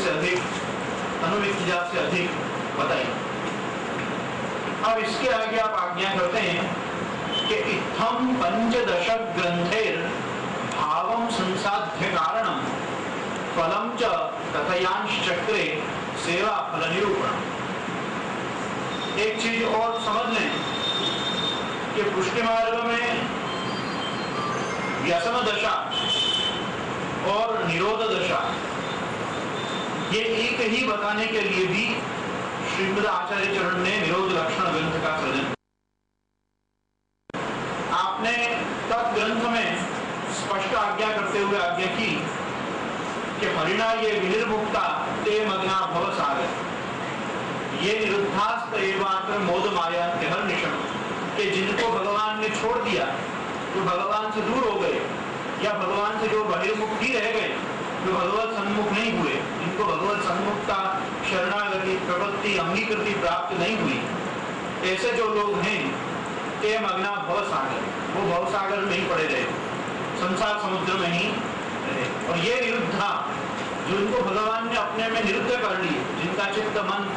से अधिक अनुविज्ञा से अधिक बताइए। अब इसके आगे आप आज्ञा करते हैं कि इत्थम पंचदश ग्रंथेर भावम संसाध्य कारणम फलम च कथयांश चक्रे सेवा फल निरूपण। एक चीज और समझ लें कि पुष्टि मार्ग में व्यसन दशा और निरोध दशा ये एक ही बताने के लिए भी श्रीमद आचार्य चरण ने निरोध लक्षण ग्रंथ का सृजन। आपने तत् ग्रंथ में स्पष्ट आज्ञा करते हुए आज्ञा की कि हरिणा ये विनिर्मुक्ता ते मग्ना भव सागर ये निरुद्धास्त एवात्र मोद माया हरनिशम के जिनको भगवान ने छोड़ दिया, जो भगवान से दूर हो गए या भगवान से जो बहिर्मुख ही रह गए, जो भगवत सन्मुख नहीं हुए, जिनको भगवत सन्मुखता शरणागति प्रपत्ति अंगीकृति प्राप्त नहीं हुई, ऐसे जो लोग हैं ते मग्ना भव सागर, वो भव सागर में ही पड़े रहे, संसार समुद्र में ही रहे। और ये निरुद्धा जो इनको भगवान ने अपने में निरुद्ध कर लिए, जिनका चित्त मन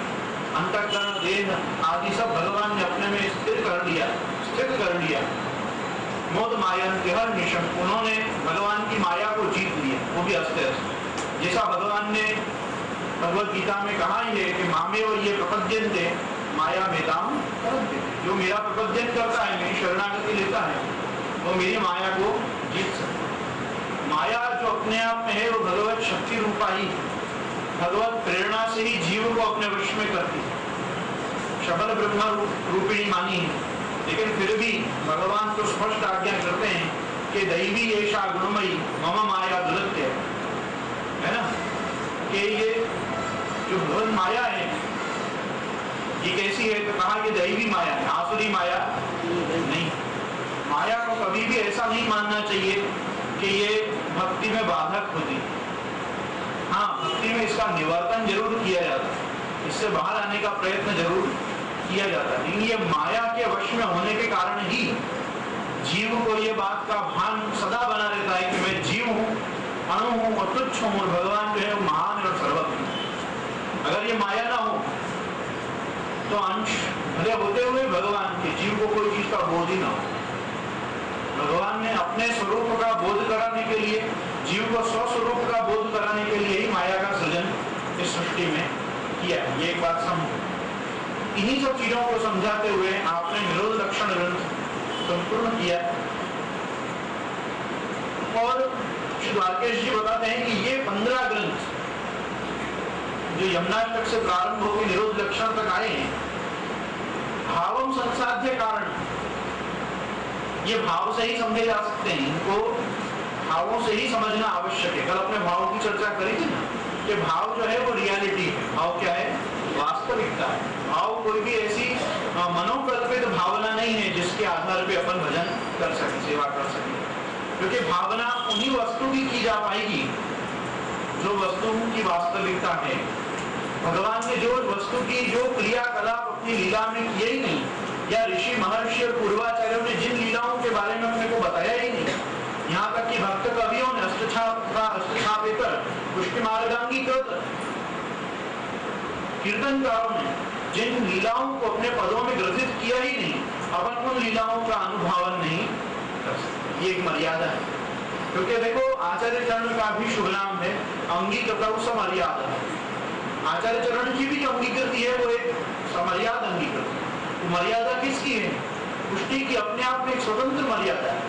अंतःकरण देह आदि सब भगवान ने अपने में स्थिर कर लिया मोद माया हर निशम, उन्होंने भगवान की माया को जीत लिया, वो भी अस्ते अस्ते। जैसा भगवान ने भगवत गीता में कहा ही है कि मामेव ये प्रपद्यन्ते माया मेताम करन्ते, जो मेरा प्रपद्यन करता है, मेरी शरणागति लेता है, वो मेरी माया को जीत सकता है। माया जो अपने आप में है वो भगवत शक्ति रूपा ही, भगवत प्रेरणा से ही जीव को अपने वश में करती है, शबल ब्रह्म रूपिणी मानी है। लेकिन फिर भी भगवान तो स्पष्ट आज्ञा करते हैं कि दैवी ऐसा गुणमयी मम माया दुरत्य है ना, कि ये जो भगवत माया है ये कैसी है, तो कहा कि दैवी माया है, आसुरी माया नहीं। माया को कभी भी ऐसा नहीं मानना चाहिए कि ये भक्ति में बाधक होती। हाँ, भक्ति में इसका निवर्तन जरूर किया जाता है, इससे बाहर आने का प्रयत्न जरूर किया जाता है, लेकिन ये माया के वश में होने के कारण ही जीव को ये बात का भान सदा बना रहता है कि मैं जीव हूँ, अणु हूँ और तुच्छ हूँ, और भगवान जो है वो महान और सर्वज्ञ। अगर ये माया ना हो तो अंश भले होते हुए भगवान के जीव को कोई चीज का बोध ही ना हो। भगवान ने अपने स्वरूप का बोध कराने के लिए, जीव को स्वस्वरूप का बोध कराने के लिए ही माया का सृजन इस सृष्टि में किया। ये एक बात समझो। इन्हीं सब चीजों को समझाते हुए आपने निरोध लक्षण ग्रंथ संपूर्ण किया। और श्री द्वारकेश जी बताते हैं कि ये 15 ग्रंथ जो यमुनाष्टक से प्रारंभ होकर निरोध लक्षण तक आए हैं, भावम संसाध्य कारण, ये भाव से ही समझे जा सकते हैं, इनको भावों से ही समझना आवश्यक है। कल अपने भाव की चर्चा करी थी ना कि भाव जो है वो रियलिटी है। भाव क्या है? वास्तविकता है। भाव कोई भी ऐसी मनोकल्पित भावना नहीं है जिसके आधार पे अपन भजन कर सके, सेवा कर सके, क्योंकि भावना उन्हीं वस्तु की जा पाएगी जो वस्तु की वास्तविकता है। भगवान ने जो वस्तु की जो क्रियाकलाप अपनी लीला में किए ही नहीं, या ऋषि महर्षि और पूर्वाचार्यों ने जिन लीलाओं के बारे में अपने को बताया ही नहीं, यहाँ तक कि भक्त कवियों ने अष्टछापेतर पुष्टि मार्गांगीकृत कीर्तनकारों ने जिन लीलाओं को अपने पदों में ग्रथित किया ही नहीं, अपन उन लीलाओं का अनुभव नहीं कर सकते। ये एक मर्यादा है, क्योंकि देखो आचार्य चरण का भी शुभ नाम है अंगीकृत समर्यादा। आचार्य चरण की भी जो अंगीकृति है वो एक समर्याद अंगीकृति। तो मर्यादा किसकी है? पुष्टि की अपने आप में एक स्वतंत्र मर्यादा है।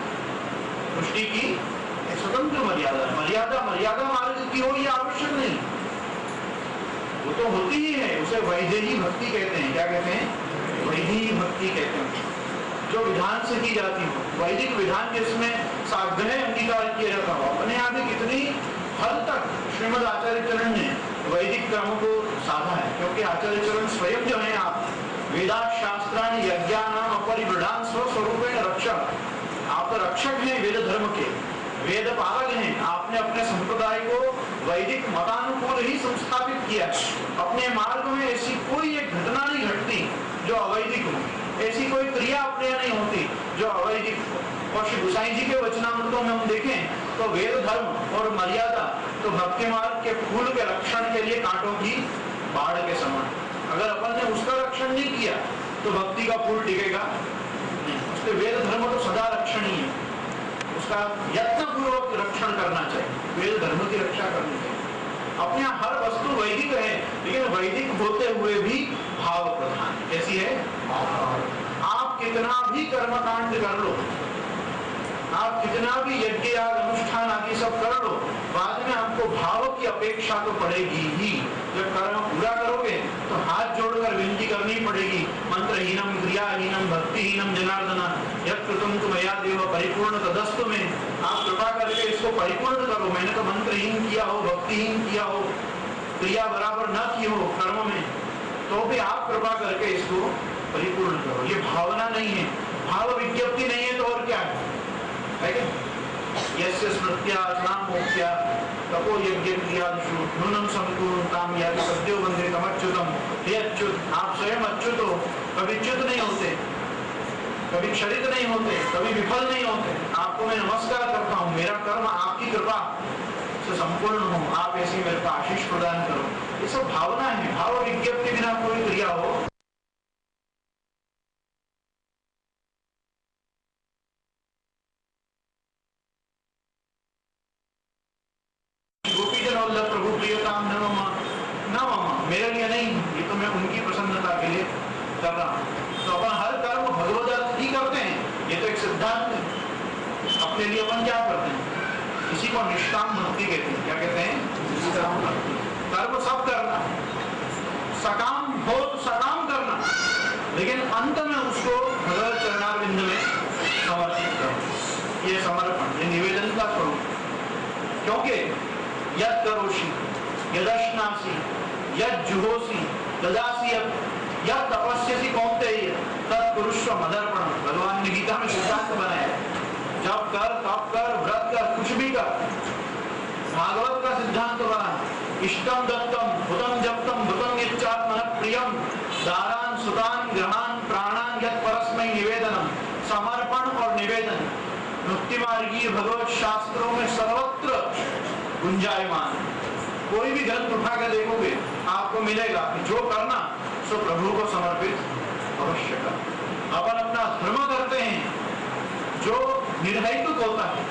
पुष्टि की एक स्वतंत्र मर्यादा। मर्यादा मार्ग की हो ये आवश्यक नहीं, वो तो होती ही है। उसे वैदेही भक्ति कहते हैं। क्या कहते हैं? वैदेही भक्ति कहते हैं, जो विधान से की जाती हो, वैदिक विधान जिसमें साग्रह अंगीकार किया जाता हो। अपने यहाँ भी कितनी हद तक श्रीमद आचार्य चरण ने वैदिक क्रम को साधा है, क्योंकि आचार्य चरण स्वयं जो है आप वेदांत शास्त्राणि यज्ञानाम अपरिवृढान स्वस्वरूपेण रक्षक, आप तो रक्षक हैं वेद धर्म के, वेद पालक हैं। आपने अपने संप्रदाय को वैदिक मतानुकूल ही संस्थापित किया। अपने मार्ग में ऐसी कोई एक घटना नहीं घटती जो अवैदिक जो अवैदिक। और श्री गोसाई जी के वचनामृतों में हम देखें तो वेद धर्म और मर्यादा तो भक्ति मार्ग के फूल के रक्षण के लिए कांटों की बाढ़ के समान। अगर अपन ने उसका रक्षण नहीं किया तो भक्ति का फूल टिकेगा नहीं। उसके वेद धर्म तो सदा रक्षणीय है, उसका यत्नपूर्वक रक्षण करना चाहिए, वेद धर्म की रक्षा करनी चाहिए। अपने यहाँ हर वस्तु वैदिक है, लेकिन वैदिक होते हुए भी भाव प्रधान। कैसी है? आप कितना भी कर्मकांड कर लो, आप कितना भी यज्ञ अनुष्ठान आदि सब कर लो, बाद में आपको भाव की अपेक्षा तो पड़ेगी ही। जब कर्म पूरा करोगे तो हाथ जोड़कर विनती करनी पड़ेगी, मंत्रहीनम क्रियाहीनम भक्तिहीनम जनार्दन यत्कृतं तु मया देव परिपूर्ण तदस्तु में। आप कृपा करके इसको परिपूर्ण करो। मैंने तो मंत्रहीन किया हो, भक्तिहीन किया हो, क्रिया बराबर न की हो कर्म में, तो भी आप कृपा करके इसको परिपूर्ण करो। ये भावना नहीं है, भाव विज्ञप्ति नहीं है तो और क्या है? यस्य स्मृत्या स्नामोक्त्या तपो यज्ञ क्रियादिषु नूनं संपूर्णतां याति सद्यो वन्दे तमच्युतम्। हे अच्युत, आप स्वयं अच्युत हो, कभी च्युत नहीं होते, कभी क्षरित नहीं होते, कभी विफल नहीं होते। आपको मैं नमस्कार करता हूँ, मेरा कर्म आपकी कृपा से संपूर्ण हो, आप ऐसी मेरे को आशीष प्रदान करो। ये सब भावना है, भाव विज्ञप्ति बिना कोई क्रिया हो। प्रभु प्रियताम न मेरे लिए नहीं, ये तो मैं उनकी प्रसन्नता के लिए कर रहा हूँ। तो अपन हर कर्म भगवद अर्थ ही करते हैं, ये तो एक सिद्धांत है। अपने लिए अपन क्या करते हैं? इसी को निष्काम भक्ति कहते हैं। क्या कहते हैं? निष्काम भक्ति। कर्म सब करना, सकाम हो तो सकाम करना, लेकिन अंत में उसको भगवत चरणारविंद में समर्पित करो। ये समर्पण, ये निवेदन का स्वरूप। क्योंकि यद करोषि यदश्नासि यद जुहोसि ददासि यद तपस्यसि कौन्तेय तत् कुरुष्व मदर्पणम्। भगवान ने गीता में सिद्धांत बनाया, जब कर तब कर, व्रत कर, कुछ भी कर। भागवत का सिद्धांत बना, इष्टम दत्तम भूतम जप्तम भूतम यच्चात्मनः प्रियम दारान सुतान ग्रहान प्राणान यत् परस्मै निवेदनम। समर्पण और निवेदन मुक्ति मार्गीय भगवत शास्त्रों में सर्वत्र गुंजायमान। कोई भी ग्रंथ उठा कर देखोगे आपको मिलेगा कि जो करना सो प्रभु को समर्पित अवश्य कर। अपन अपना धर्म करते हैं जो निर्हेतुक होता है,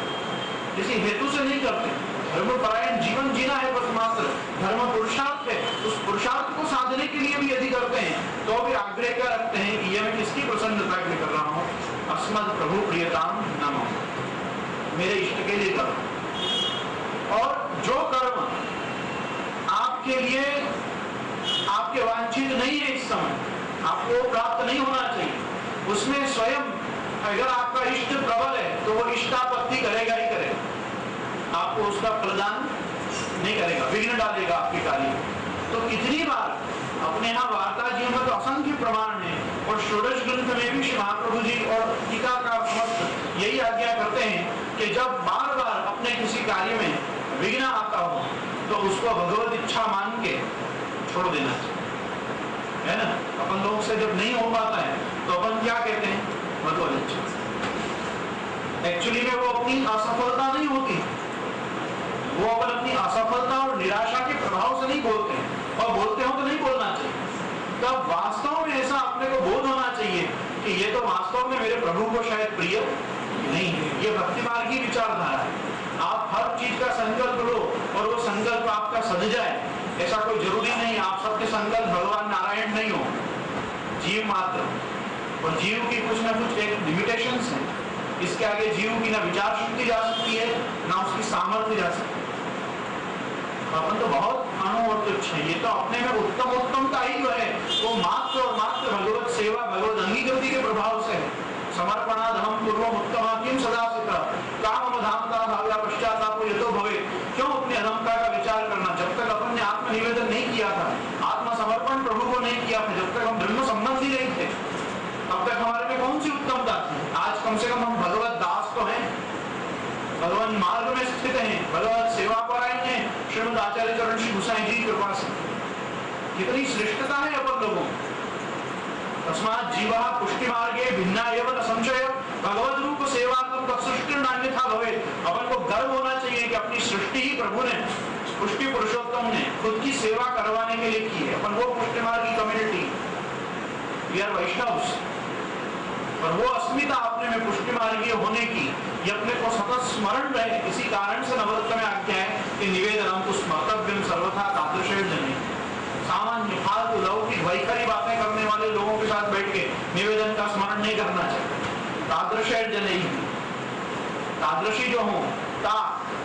किसी हेतु से नहीं करते। धर्म परायण जीवन जीना है बस मात्र, धर्म पुरुषार्थ है। उस पुरुषार्थ को साधने के लिए भी यदि करते हैं तो भी आग्रह क्या रखते हैं कि यह मैं किसकी प्रसन्नता के लिए कर रहा हूँ? अस्मद् प्रभु प्रियताम नमः, मेरे इष्ट के लिए करो। और जो कर्म आपके लिए आपके वांछित नहीं है, इस समय आपको प्राप्त नहीं होना चाहिए, उसमें स्वयं अगर आपका इष्ट प्रबल है तो वो इष्टापत्ति करेगा ही करेगा, आपको उसका प्रदान नहीं करेगा, विघ्न डालेगा आपके कार्य। तो कितनी बार अपने यहाँ वार्ता जी में तो असंख्य प्रमाण है, और षोडश ग्रंथ में भी श्री महाप्रभु जी और टीकाकार समस्त यही आज्ञा करते हैं कि जब बार बार अपने किसी कार्य में विघ्न आता हो तो उसको भगवत इच्छा मान के छोड़ देना चाहिए, है ना। अपन लोग से जब नहीं हो पाता है तो अपन क्या कहते हैं? भगवत इच्छा। एक्चुअली में वो अपनी असफलता नहीं होती, वो अपन अपनी असफलता और निराशा के प्रभाव से नहीं बोलते हैं, और बोलते हो तो नहीं बोलना चाहिए। तब वास्तव में ऐसा अपने को बोध होना चाहिए कि ये तो वास्तव में मेरे प्रभु को शायद प्रिय नहीं है। ये भक्ति मार्ग की विचारधारा है। आप हर चीज का संकल्प लो और वो संकल्प आपका सध जाए, ऐसा कोई जरूरी नहीं। आप सबके संकल्प भगवान नारायण नहीं हो, जीव मात्र, और जीव की कुछ ना कुछ एक लिमिटेशंस है। इसके आगे जीव की ना विचार शक्ति जा सकती है, ना उसकी सामर्थ्य जा सकती है। अपन तो बहुत अणु और तुच्छ है, ये तो अपने में उत्तम उत्तमता ही जो है वो मात्र और मात्र भगवत सेवा भगवत अंगीकृति के प्रभाव से है। समर्पणाधम पूर्वम उत्तम किम सदा सिता काम धामता भाव्या पश्चाताप यतो भवे। क्यों अपने अधमता का विचार करना? जब तक अपन ने आत्मनिवेदन नहीं किया था, आत्मसमर्पण प्रभु को नहीं किया था, जब तक हम ब्रह्म संबंधी नहीं थे, तब तक हमारे में कौन सी उत्तमता थी? आज कम से कम हम भगवत दास तो हैं, भगवान मार्ग में स्थित हैं, भगवत सेवा पर आए हैं, श्रीमद आचार्य चरण श्री गोसाई जी की कृपा से। कितनी श्रेष्ठता है अपन लोगों। तस्मात् जीवः पुष्टि मार्गे भिन्ना एव न संशय भगवत रूप सेवा तो सृष्टि अन्यथा भवे। अपन को गर्व होना चाहिए कि अपनी सृष्टि ही प्रभु ने, पुष्टि पुरुषोत्तम ने खुद की सेवा करवाने के लिए की है। अपन वो पुष्टि मार्ग की कम्युनिटी, वी आर वैष्णव्स, और वो अस्मिता अपने में पुष्टि मार्गीय होने की ये अपने को सतत स्मरण रहे। इसी कारण से नवरत्न में आज्ञा है कि निवेदनम तो स्मर्तव्यम सर्वथा तादृशेण जने। सामान्य फालतू लौकिक वैखरी बातें करने वाले लोगों के साथ बैठ के निवेदन का स्मरण नहीं करना चाहिए। तादृशेण जने, तादृशी जो हो, ता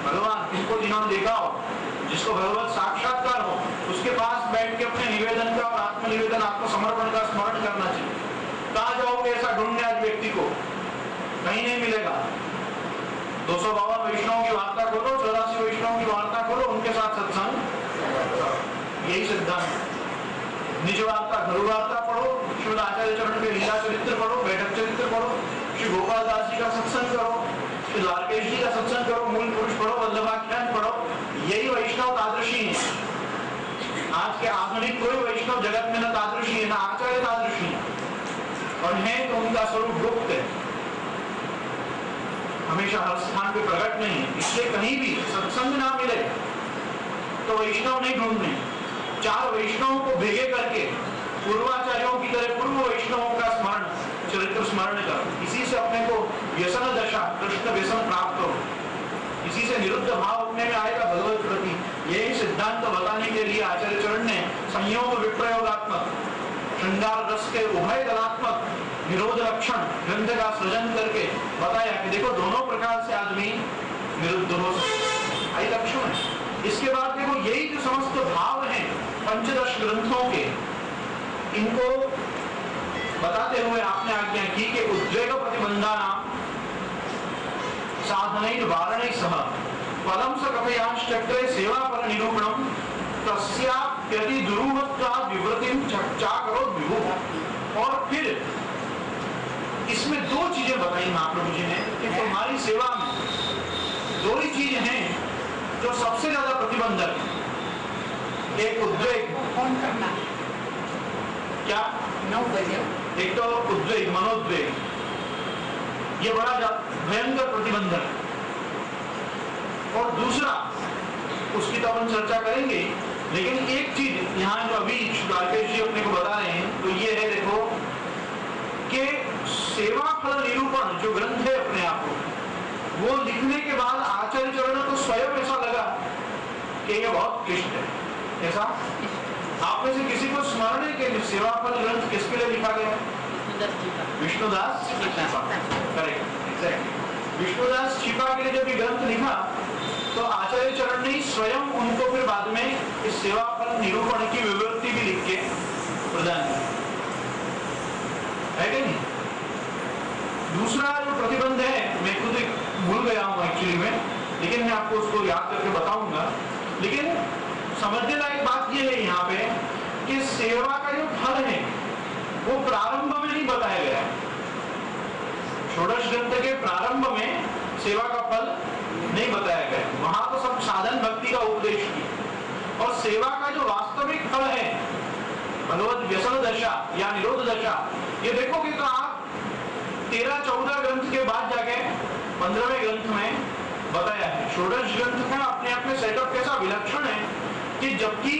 भगवान जिनको जिन्होंने देखा हो, जिसको भगवत साक्षात्कार हो, उसके पास बैठ के अपने निवेदन का और आत्मनिवेदन, आत्मसमर्पण का स्मरण करना चाहिए। कहाँ जाओगे ऐसा ढूंढने आज व्यक्ति को? कहीं नहीं मिलेगा। 252 वैष्णव की वार्ता खोलो, 84 वैष्णव की वार्ता खोलो, उनके साथ सत्संग, यही सिद्धांत। निज वार्ता, गुरु वार्ता पढ़ो, श्रीमद आचार्य चरण के लीला चरित्र पढ़ो, बैठक चरित्र पढ़ो, श्री गोपाल दास जी का सत्संग करो, श्री द्वारकेश जी का सत्संग करो, मूल पुरुष पढ़ो, वल्लभाख्यान पढ़ो, यही वैष्णव तादृशी है। आज के आधुनिक कोई वैष्णव जगत में न तादृशी है, न आचार्य तादृशी है, और है तो उनका स्वरूप गुप्त है, हमेशा हर स्थान पे प्रकट नहीं है। इसलिए कहीं भी सत्संग ना मिले तो वैष्णव नहीं ढूंढने, 4 वैष्णवों को भेगे करके पूर्वाचार्यों की तरह पूर्व वैष्णवों का स्मरण, चरित्र स्मरण करो। इसी से अपने को व्यसन दशा, कृष्ण व्यसन प्राप्त हो, इसी से निरुद्ध भाव अपने में आएगा भगवत प्रति। यही सिद्धांत बताने के लिए आचार्य चरण ने संयोग विप्रयोगात्मक, श्रृंगार रस के उभय दलात्मक निरोध लक्षण ग्रंथ का सृजन करके बताया कि देखो दोनों प्रकार से आदमी निरुद्ध हो सकते, आई लक्षण है। इसके बाद देखो यही जो समस्त भाव हैं पंचदश ग्रंथों के, इनको बताते हुए आपने आज्ञा की कि उद्वेग प्रतिबंधानां साधनैः वारणैः सह फलं स कथयांश्चक्रे सेवा पर निरूपणम तस्याप्यति दुरूहत्वात् विवृतिं चक्चाकरोत् विभुः। और फिर इसमें 2 चीजें बताई महाप्रभु जी ने कि तुम्हारी सेवा में 2 ही चीजें हैं जो सबसे ज्यादा प्रतिबंधक है। एक उद्वेग, क्या? एक तो उद्वेग, मनोद्वेग, ये बड़ा भयंकर प्रतिबंधक, और दूसरा उसकी तो अपन चर्चा करेंगे, लेकिन एक चीज यहाँ जो अभी द्वारकेश जी अपने को बता रहे हैं, तो ये है देखो कि सेवा फल निरूपण जो ग्रंथ है अपने आप को, वो लिखने के बाद आचार्य चरण को स्वयं ऐसा लगा कि ये बहुत क्लिष्ट है। ऐसा आप में से किसी को स्मरण है कि सेवा फल ग्रंथ किसके लिए लिखा गया? विष्णुदास छिपा, करेक्ट, एग्जैक्ट। विष्णुदास छिपा के लिए जब ये ग्रंथ लिखा तो आचार्य चरण ने स्वयं उनको फिर बाद में इस सेवा फल निरूपण की विवृत्ति भी लिख के प्रदान की, है कि नहीं? दूसरा जो प्रतिबंध है, मैं खुद भूल गया हूँ एक्चुअली में, लेकिन मैं आपको उसको याद करके बताऊंगा। लेकिन समझने लायक बात यह है यहाँ पे कि सेवा का जो फल है वो प्रारंभ में नहीं बताया गया है। षोडश ग्रंथ के प्रारंभ में सेवा का फल नहीं बताया गया, वहां तो सब साधन भक्ति का उपदेश की, और सेवा का जो वास्तविक फल है भगवत व्यसन दशा या निरोध दशा, ये देखोगे तो आप 13-14 ग्रंथ के बाद जाके 15वें ग्रंथ में बताया है। षोडश ग्रंथ का अपने आप में सेटअप कैसा विलक्षण है कि जबकि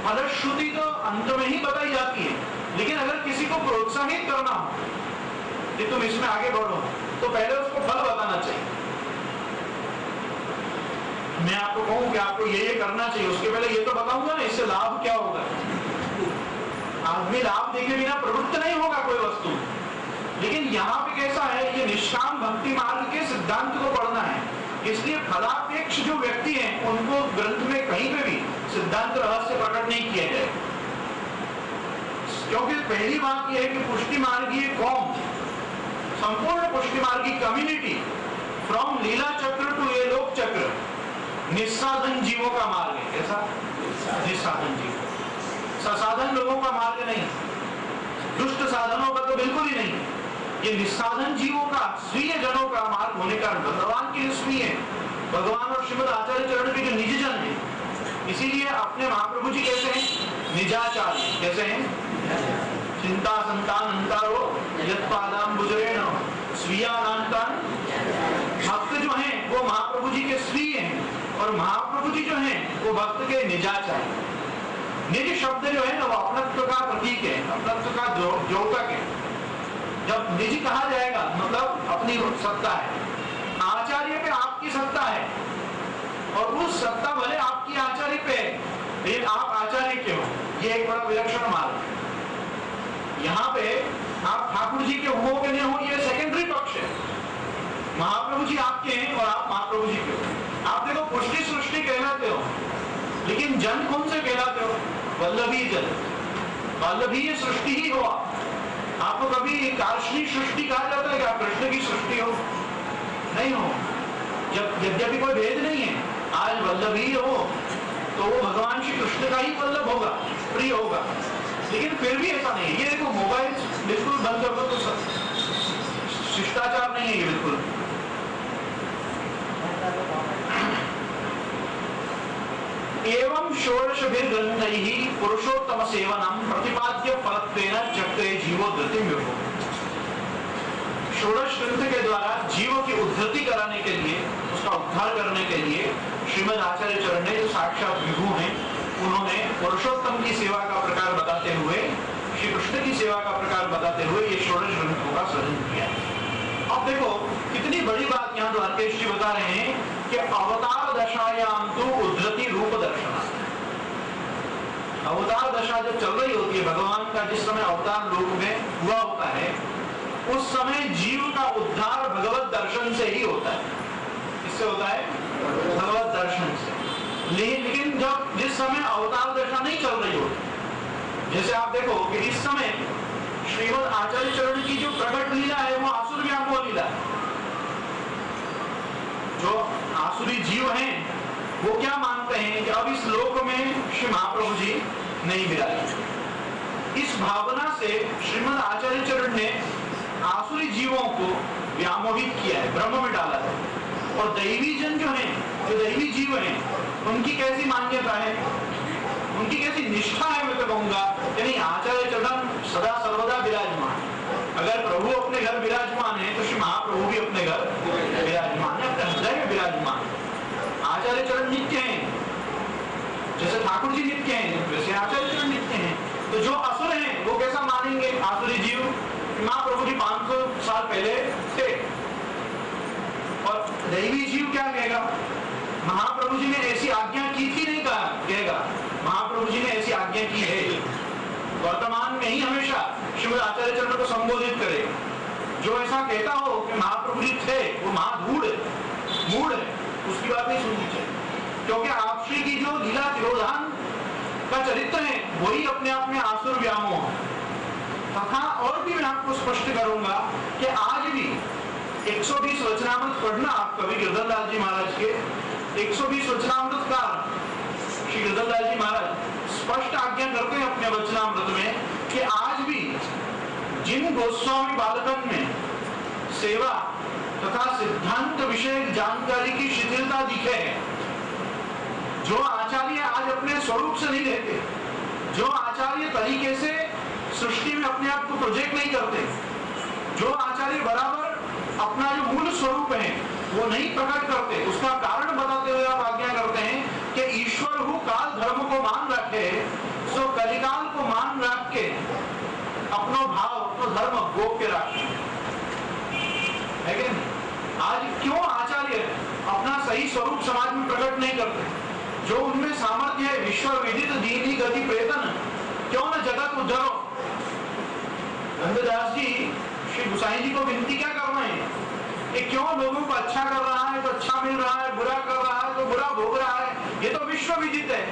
फलश्रुति तो अंत में ही बताई जाती है, लेकिन अगर किसी को प्रोत्साहित करना हो कि तुम इसमें आगे बढ़ो तो पहले उसको फल बताना चाहिए। मैं आपको कहूं कि आपको ये करना चाहिए, उसके पहले ये तो बताऊंगा ना इससे लाभ क्या होगा। आदमी लाभ देखे बिना प्रवृत्त नहीं होगा कोई वस्तु, लेकिन यहाँ पे कैसा है, ये निष्काम भक्ति मार्ग के सिद्धांत को पढ़ना है, इसलिए फलापेक्ष जो व्यक्ति हैं उनको ग्रंथ में कहीं पे भी सिद्धांत रहस्य प्रकट नहीं किया जाए। क्योंकि पहली बात यह है कि पुष्टि मार्गीय कौम, संपूर्ण पुष्टि मार्गी कम्युनिटी फ्रॉम लीला चक्र टू ये लोक चक्र निस्साधन जीवों का मार्ग है। कैसा? निस्साधन जीव, ससाधन लोगों का मार्ग नहीं, दुष्ट साधनों का तो बिल्कुल ही नहीं, ये निस्साधन जीवों का, स्वीय जनों का मार्ग होने का भगवान के स्वीय है, भगवान और श्रीमद आचार्य चरण के जो निज जन है। इसीलिए अपने महाप्रभु जी कैसे हैं? निजाचार्य। कैसे हैं? चिंता संतान अंतारो यत्पादाम्बुजरेण स्वीयानांतान, भक्त जो हैं वो महाप्रभु जी के स्वीय हैं और महाप्रभु जी जो हैं वो भक्त के निजाचार। निज शब्द जो है ना वो अपनत्व का प्रतीक है, अपनत्व का द्योतक है। जब निज कहा जाएगा मतलब अपनी सत्ता है, आचार्य पे आपकी सत्ता है और उस सत्ता भले आपकी आचार्य पे है, लेकिन आप आचार्य क्यों, ये एक बड़ा विलक्षण मार्ग है। यहाँ पे आप ठाकुर जी के हो के नहीं हो ये सेकेंडरी पक्ष है। महाप्रभु जी आपके हैं और आप महाप्रभु जी के हो। आप देखो पुष्टि सृष्टि कहलाते हो, लेकिन जन कौन से कहलाते हो? वल्लभी जन, वल्लभी सृष्टि ही हो। आपको कभी कार्ष्णी सृष्टि कहा जाता है कि आप कृष्ण की सृष्टि हो? नहीं हो। जब यद्यपि कोई भेद नहीं है, आज वल्लभी हो तो वो भगवान श्री कृष्ण का ही वल्लभ होगा, प्रिय होगा, लेकिन फिर भी ऐसा नहीं है। ये देखो मोबाइल बिल्कुल बंद कर दो तो शिष्टाचार नहीं है ये बिल्कुल। एवं षोडशभिर्ग्रन्थैः पुरुषोत्तम सेवनम प्रतिपाद्य फलत्वेन चक्रे जीवो धृतिं विभो। षोडश ग्रंथ के द्वारा जीवों की उद्धृति कराने के लिए, उसका उद्धार करने के लिए श्रीमद आचार्य चरण ने जो साक्षात विभु हैं उन्होंने पुरुषोत्तम की सेवा का प्रकार बताते हुए, श्री कृष्ण की सेवा का प्रकार बताते हुए ये षोडश ग्रंथों का सृजन किया। अब देखो कितनी बड़ी बात यहाँ द्वारकेश जी बता रहे हैं कि अवतार दशायाम तो उद्धृति रूप दर्शन। अवतार दशा जब चल रही होती है, भगवान का जिस समय अवतार रूप में हुआ होता है उस समय जीव का उद्धार भगवत दर्शन से ही होता है। किससे होता है? भगवत दर्शन से। लेकिन जब जिस समय अवतार दशा नहीं चल रही होती, जैसे आप देखो कि इस समय श्रीमद आचार्य चरण की जो प्रकट लीला है वो आसुर व्यामोह लीला है। जो आसुरी जीव हैं वो क्या मानते हैं कि अब इस लोक में श्री महाप्रभु जी नहीं विराजे। इस भावना से श्रीमद आचार्य चरण ने आसुरी जीवों को व्यामोहित किया है, ब्रह्म में डाला है। और दैवी जन जो हैं, जो दैवी जीव हैं, उनकी कैसी मान्यता है, उनकी कैसी निष्ठा है, मैं तो कहूंगा यानी आचार्य चरण सदा सर्वदा विराजमान। अगर प्रभु अपने घर विराजमान है तो श्री महाप्रभु भी अपने घर विराजमान है, अपने हृदय में विराजमान। आचार्य चरण नित्य हैं, जैसे ठाकुर जी नित्य हैं वैसे आचार्य चरण नित्य हैं। तो जो असुर हैं वो कैसा मानेंगे? आसुरी जीव महाप्रभु जी 500 साल पहले थे। और दैवी जीव क्या कहेगा? महाप्रभु जी ने ऐसी आज्ञा की थी नहीं कहेगा, महाप्रभु जी ने ऐसी आज्ञा की है। वर्तमान में ही हमेशा श्रीमद आचार्य चरण को संबोधित करे। जो ऐसा कहता हो कि महाप्रभु जी थे वो महाधूढ़ मूढ़ है, उसकी बात नहीं सुननी चाहिए। क्योंकि आप श्री की जो लीला तिरोधान का चरित्र है वही अपने आप में आसुर व्यामोह है। तथा और भी मैं आपको स्पष्ट करूंगा कि आज भी 120 वचनामृत पढ़ना आप कवि गिरधरलाल जी महाराज के 120 वचनामृत का श्री गिरधरलाल जी महाराज स्पष्ट आज्ञा करते हैं अपने वचनामृत में कि आज भी जिन गोस्वामी बालकन में सेवा तथा सिद्धांत विषय जानकारी की शिथिलता दिखे है, जो आचार्य आज अपने स्वरूप से नहीं रहते, जो आचार्य तरीके से सृष्टि में अपने आप को प्रोजेक्ट नहीं करते, जो आचार्य बराबर अपना जो मूल स्वरूप है वो नहीं प्रकट करते, उसका कारण बताते हुए आप आज्ञा करते हैं कि ईश्वर हु काल धर्म को मान रखे सो कलिकाल को मान रख के अपनो भाव अपनो धर्म गोप्य रखे। है कि नहीं? आज क्यों आचार्य अपना सही स्वरूप समाज में प्रकट नहीं करते? जो उनमें सामर्थ्य है विश्व विदित दीनी गति प्रेतन, क्यों न जगत उद्धरो। नंददास जी श्री गुसाई जी को विनती क्या कर रहे हैं कि क्यों लोगों को अच्छा कर रहा है तो अच्छा मिल रहा है, बुरा कर रहा है तो बुरा भोग रहा है। ये तो विश्व विदित है।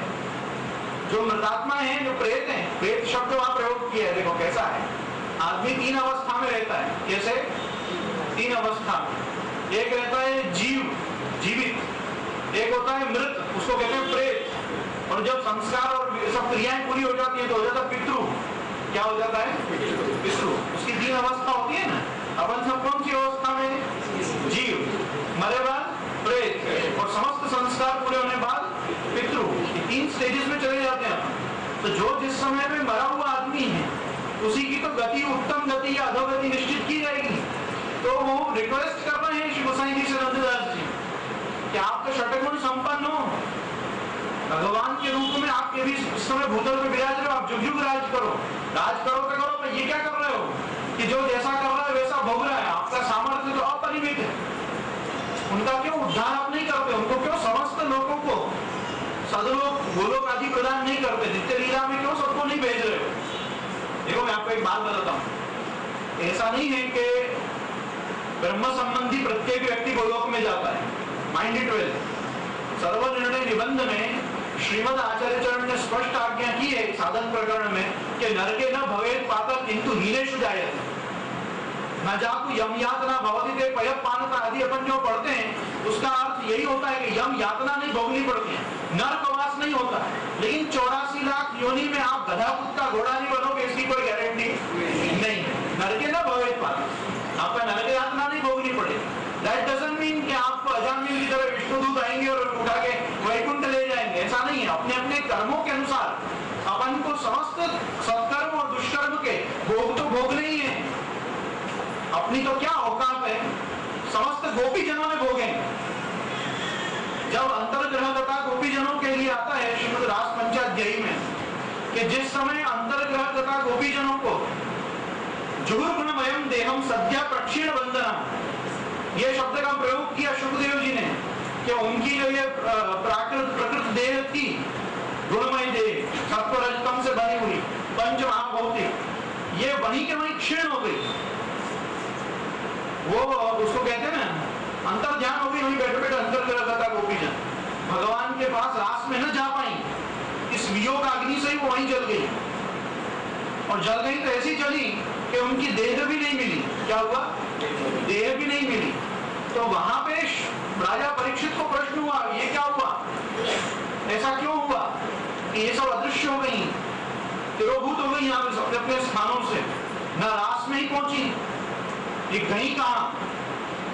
जो मृतात्मा है, जो प्रेत है, प्रेत शब्द वहां प्रयोग किया है। देखो कैसा है, आदमी 3 अवस्था में रहता है। कैसे? 3 अवस्था में। एक रहता है जीव, जीवित, एक होता है मृत, उसको कहते हैं प्रेत, और जब संस्कार और सब क्रियाएं पूरी हो जाती है तो हो जाता है पितृ। क्या हो जाता है? पितृ। उसकी 3 अवस्था होती है ना। अपन सब कौन सी अवस्था में? जीव, मरे बाद प्रेत, और समस्त संस्कार पूरे होने बाद पितृ। 3 स्टेजेस में चले जाते हैं। तो जो जिस समय में मरा हुआ आदमी है उसी की तो गति उत्तम गति या अधोगति निश्चित की जाएगी। तो वो रिक्वेस्ट कर रहे हैं श्री गोसाई जी से नंददास जी कि आप तो षटगुण संपन्न हो, भगवान के रूप में आप भी इस समय भूतल पे विराज रहे हो, आप जुग जुग राज करो तो करो, पर ये क्या कर रहे हो कि जो जैसा कर रहा है वैसा भोग रहा है, आपका सामर्थ्य तो अपरिमित है। उनका क्यों उद्धार आप नहीं करते, उनको क्यों समस्त लोगों को सदलोक गोलोक आदि प्रदान नहीं करते, नित्य लीला में क्यों सबको नहीं भेज रहे हो? देखो मैं आपको एक बात बताता हूँ, ऐसा नहीं है कि ब्रह्म संबंधी प्रत्येक व्यक्ति गोलोक में जाता है, माइंड इट वेल। सर्वनिर्णय निबंध में श्रीमद आचार्य चरण ने स्पष्ट आज्ञा की है साधन प्रकरण में कि नरके न भवेत् पातक किंतु हीनेषु जायते, न जातु यम यातना भवति ते पयपानता आदि अपन जो पढ़ते हैं उसका अर्थ यही होता है कि यम यातना नहीं भोगनी पड़ती है, नरकवास नहीं होता। लेकिन 84 लाख योनि में आप गधा कुत्ता घोड़ा नहीं बनोगे इसकी कोई गारंटी नहीं। नरके न भवेत् पातक, आपका नरक यातना नहीं भोगनी पड़ेगी। That doesn't mean कि आप अजामिल की तरह विष्णुदूत आएंगे और उठा के वैकुंठ ले जाएंगे, ऐसा नहीं है। अपने अपने कर्मों के अनुसार अपन को समस्त सत्कर्म और दुष्कर्म के भोग तो भोगने ही है। अपनी तो क्या औकात है, समस्त गोपी जनों ने भोगेंगे। जब अंतर्ग्रह तथा गोपी जनों के लिए आता है श्रीमद रास पंचाध्यायी में कि जिस समय अंतर्ग्रह तथा गोपी जनों को जुगुर्गुणमयम् देहम सद्या प्रक्षीण वंदनम, ये शब्द का प्रयोग किया सुखदेव जी ने कि उनकी जो ये प्रकृत देह थी गुणमय देह सत्व रजतम से बनी हुई पंच महाभौतिक, ये वहीं के वहीं क्षीण हो गई। वो उसको कहते हैं ना अंतर ध्यान हो गई, वहीं बैठे बैठे अंतर कर रहा था गोपीजन, भगवान के पास रास में न जा पाई, इस वियोग अग्नि से ही वो वहीं जल गई। और जल गई तो ऐसी जली कि उनकी देह भी नहीं मिली। क्या हुआ? देह भी नहीं मिली। तो वहां पे राजा परीक्षित को प्रश्न हुआ, ये क्या हुआ, ऐसा क्यों हुआ कि ये सब अदृश्य हो गई, तिरोभूत हो गई यहाँ पे अपने स्थानों से, न रास में ही पहुंची, ये कहीं कहां?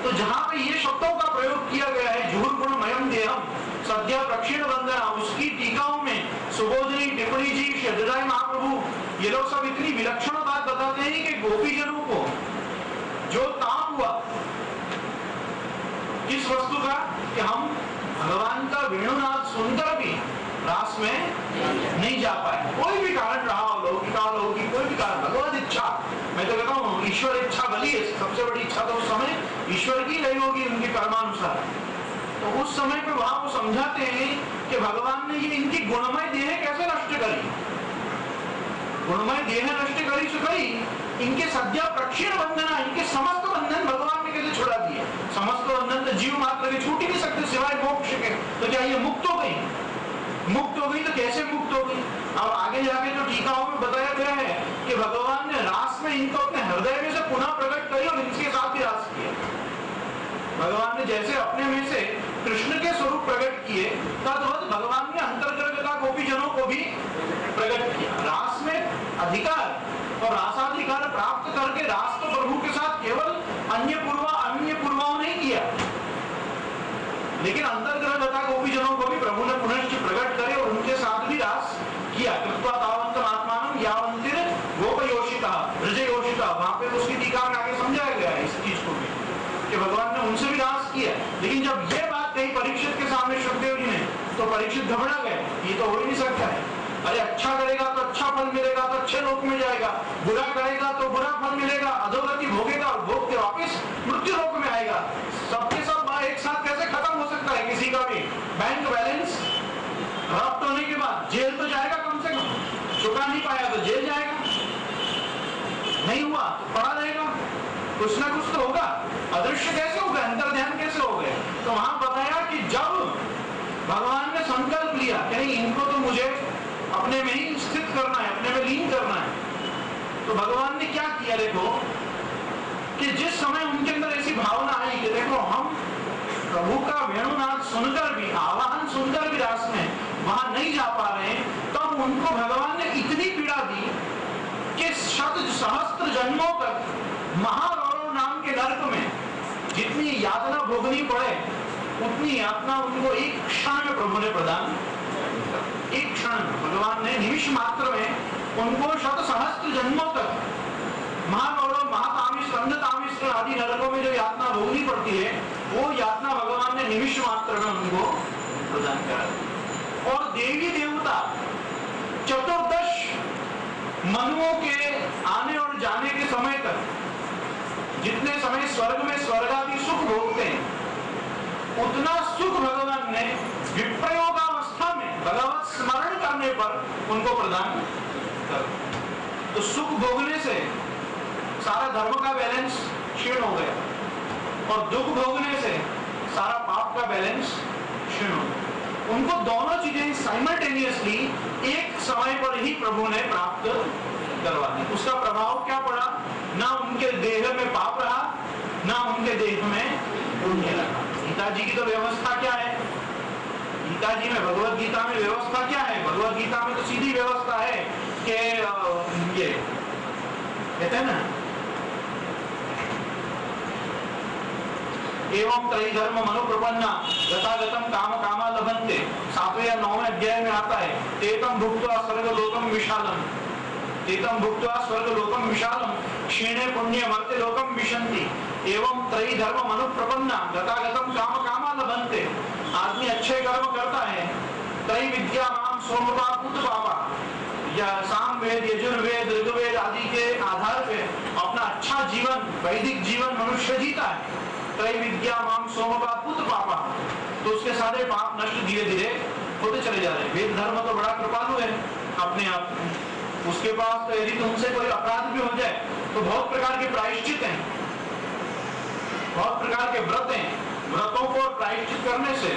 तो जहां पे ये शब्दों का प्रयोग किया गया है जुहुर्गुणमयम् देहम सद्या प्रक्षीण वंदना, उसकी टीकाओं में सुबोधनी टिप्पणी जी श्रद्धाई महाप्रभु ये लोग सब इतनी विलक्षण बात बताते हैं कि गोपीजनों को जो ताप हुआ किस वस्तु का कि हम भगवान का वेणुनाद सुनकर भी रास में नहीं जा पाए, कोई भी कारण रहा, लौकिक अलौकिक कोई भी कारण, भगवत इच्छा, मैं तो कहता हूँ ईश्वर इच्छा बली है, सबसे बड़ी इच्छा तो उस समय ईश्वर की नहीं होगी उनके कर्मानुसार। तो उस समय पे वहां वो समझाते हैं कि भगवान ने ये इनकी गुणमय देह कैसे नष्ट करी, गुणमय देह नष्ट करी सुकरी, इनके सद्या प्रक्षीण बंधना, इनके समस्त बंधन भगवान ने कैसे छुड़ा दिए। समस्त बंधन तो जीव मात्र के छूट ही नहीं सकते सिवाय मोक्ष के, तो क्या ये मुक्त हो गई? मुक्त हो गई तो कैसे मुक्त हो गई? अब आगे जाके जो टीकाओं में बताया गया है कि भगवान ने रास में इनको अपने हृदय में से पुनः प्रकट करी और इनके साथ ही रास किया। भगवान ने जैसे अपने में से कृष्ण के स्वरूप प्रकट किए, तद्वत भगवान ने अंतर्गत गोपी जनों को भी प्रकट किया। रास में अधिकार और रासाधिकार प्राप्त करके रास तो प्रभु के साथ केवल अन्य पूर्वाओं नहीं किया, लेकिन अंतर्ग्रह तथा गोपी जनों को भी प्रभु ने पुनः प्रकट करे और उनके साथ भी रास किया। कृत्वा तावन्तम आत्मानं यावन्तिर गोपयोषिता रजयोषिता, वहां पे उसकी टीका में आगे समझाया गया है इस चीज को भी कि भगवान ने उनसे भी रास किया। लेकिन जब ये बात कही परीक्षित के सामने सुखदेव जी ने, तो परीक्षित घबरा गए, ये तो हो ही नहीं सकता है। अरे अच्छा करेगा तो अच्छा फल मिलेगा तो अच्छे लोक में जाएगा, बुरा करेगा तो बुरा फल मिलेगा, अधोगति भोगेगा और भोग के वापिस मृत्यु लोक में आएगा। सबके सब एक साथ कैसे खत्म हो सकता है? किसी का भी बैंक बैलेंस रब्त होने के बाद जेल तो जाएगा, कम से कम चुका नहीं पाया तो जेल जाएगा, नहीं हुआ तो पड़ा रहेगा, कुछ ना कुछ तो होगा। अदृश्य कैसे हो गए, अंतर्ध्यान कैसे हो गए? तो वहां बताया कि जब भगवान ने संकल्प लिया कि नहीं इनको तो मुझे अपने में ही स्थित करना है, अपने में लीन करना है, तो भगवान ने क्या किया? देखो कि जिस समय उनके अंदर ऐसी भावना आई कि देखो हम प्रभु का वेणुनाद सुनकर भी, आवाहन सुनकर भी रास में वहां नहीं जा पा रहे हैं, तब उनको भगवान ने इतनी पीड़ा दी कि शत सहस्त्र जन्मों तक महारौरव नाम के नरक में जितनी यातना भोगनी पड़े उतनी यातना उनको एक क्षण में प्रभु ने प्रदान, एक क्षण भगवान ने निमिष मात्र में उनको शत सहस्त्र जन्मों तक महागौरव, महातामिश्र, अन्नतामिश्र आदि नरकों में जो यातना भोगनी पड़ती है, वो यातना भगवान ने निमिष मात्र में उनको प्रदान करा। और देवी देवता चतुर्दश मनुओं के आने और जाने के समय तक जितने समय स्वर्ग में स्वर्गादि सुख भोगते हैं, उतना सुख भगवान ने विप्रयोगावस्था में भगवत स्मरण करने पर उनको प्रदान कर। तो सुख भोगने से सारा धर्म का बैलेंस क्षीण हो गया और दुख भोगने से सारा पाप का बैलेंस क्षीण हो गया। उनको दोनों चीजें साइमल्टेनियसली एक समय पर ही प्रभु ने प्राप्त करवा दी। उसका प्रभाव क्या पड़ा? ना उनके देह में पाप रहा, ना उनके देह में पुण्य रहा। गीता जी की तो व्यवस्था क्या है? गीता जी में, भगवत गीता में व्यवस्था क्या है? भगवत गीता में तो सीधी व्यवस्था है कि ये कहते हैं ना, एवं त्रयी धर्म मनुप्रपन्ना गतागतम काम कामा लभन्ते। 7वें या 9वें अध्याय में आता है, तेतम भुक्त्वा स्वर्गलोकम विशालम, तेतम भुक्त्वा स्वर्गलोकम विशालम क्षीणे पुण्य मर्त्य लोकम विशन्ति। एवं त्रयी धर्म मनुप्रपन्ना गतागतम काम कामा लभन्ते। आदमी अच्छे कर्म करता है, त्रयी विद्या नाम सोमपा पुत पापा, या साम वेद, यजुर्वेद, ऋग्वेद आदि के आधार पे अपना अच्छा जीवन, वैदिक जीवन मनुष्य जीता है। त्रयी विद्या माम सोमपा पुत पापा, तो उसके सारे पाप नष्ट धीरे धीरे होते चले जा रहे हैं। वेद धर्म तो बड़ा कृपालु है अपने आप में, उसके पास तो यदि तुमसे कोई अपराध भी हो जाए तो बहुत प्रकार के प्रायश्चित हैं, बहुत प्रकार के व्रत हैं। व्रतों को प्रायश्चित करने से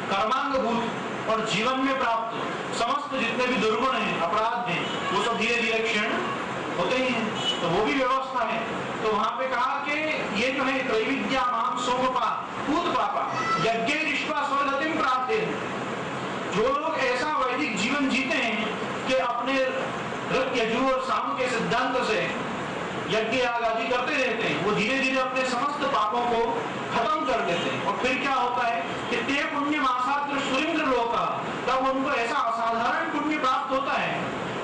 कर्मांगभूत और जीवन में प्राप्त समस्त जितने भी दुर्गुण हैं, अपराध हैं, वो सब धीरे धीरे क्षीण होते ही हैं। तो वो भी व्यवस्था है। तो वहां पे कहा कि ये जो है त्रैविद्या माम सोमपा पूत पापा यज्ञ रिश्वा स्वर्गतिम प्राप्त। जो लोग ऐसा वैदिक जीवन जीते हैं कि अपने ऋग यजु और साम के सिद्धांत से यज्ञ याग आदि करते रहते हैं, वो धीरे धीरे अपने समस्त पापों को खत्म कर देते हैं। और फिर क्या होता है कि ते पुण्य मासात्र सुरेंद्र लोका, तब उनको ऐसा असाधारण पुण्य प्राप्त होता है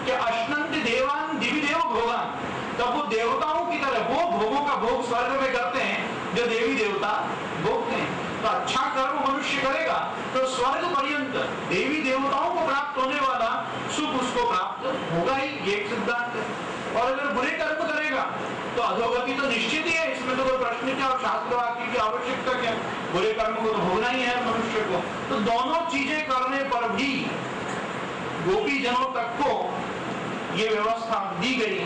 कि अश्नंत देवान दिव्य देव भोगान, तब वो देवताओं की तरह वो भोगों का भोग स्वर्ग में करते हैं जो देवी देवता भोगते हैं। तो अच्छा कर्म मनुष्य करेगा तो स्वर्ग पर्यंत देवी देवताओं को प्राप्त होने वाला सुख उसको प्राप्त होगा ही, ये एक सिद्धांत है। और अगर बुरे कर्म करेगा तो अधोगति तो निश्चित ही है, इसमें तो कोई प्रश्न क्या और शास्त्र वाक्य की आवश्यकता क्या, बुरे कर्म को तो भोगना ही है मनुष्य को। तो दोनों चीजें करने पर भी गोपी जनों तक को ये व्यवस्था दी गई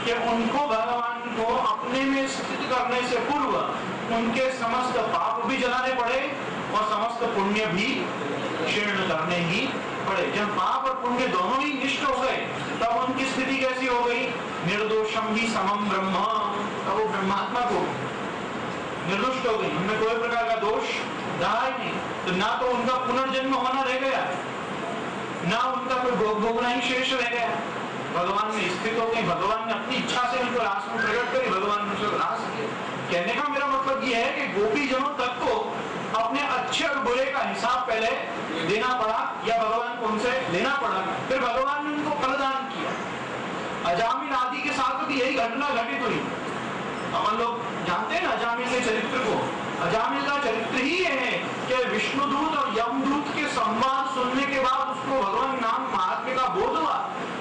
कि उनको भगवान को अपने में स्थित करने से पूर्व उनके समस्त पाप भी जलाने पड़े और समस्त पुण्य भी क्षीण करने ही पड़े। जब पाप और पुण्य दोनों ही निष्ठ हो गए तब उनकी स्थिति कैसी हो गई? निर्दोषम ही समम ब्रह्म, तब वो ब्रह्मात्मा को निर्दोष हो गई, उनमें कोई प्रकार का दोष रहा ही नहीं। तो ना तो उनका पुनर्जन्म होना रह गया, ना उनका कोई भोग भोगना ही शेष रह गया, भगवान में स्थित हो गई। भगवान ने अपनी इच्छा से उनको रास में प्रकट करी, भगवान ने उनको रास किया। कहने का मेरा मतलब यह है कि गोपी जनों तक को अपने अच्छे और बुरे का हिसाब पहले देना पड़ा या भगवान को उनसे लेना पड़ा, फिर भगवान ने उनको फलदान किया। अजामिल आदि के साथ भी यही घटना घटित हुई। अपन लोग जानते हैं ना अजामिल के चरित्र को। अजामिल का चरित्र ही यह है कि विष्णुदूत और यमदूत के संवाद सुनने के बाद उसको भगवान नाम महात्म्य का बोध हुआ।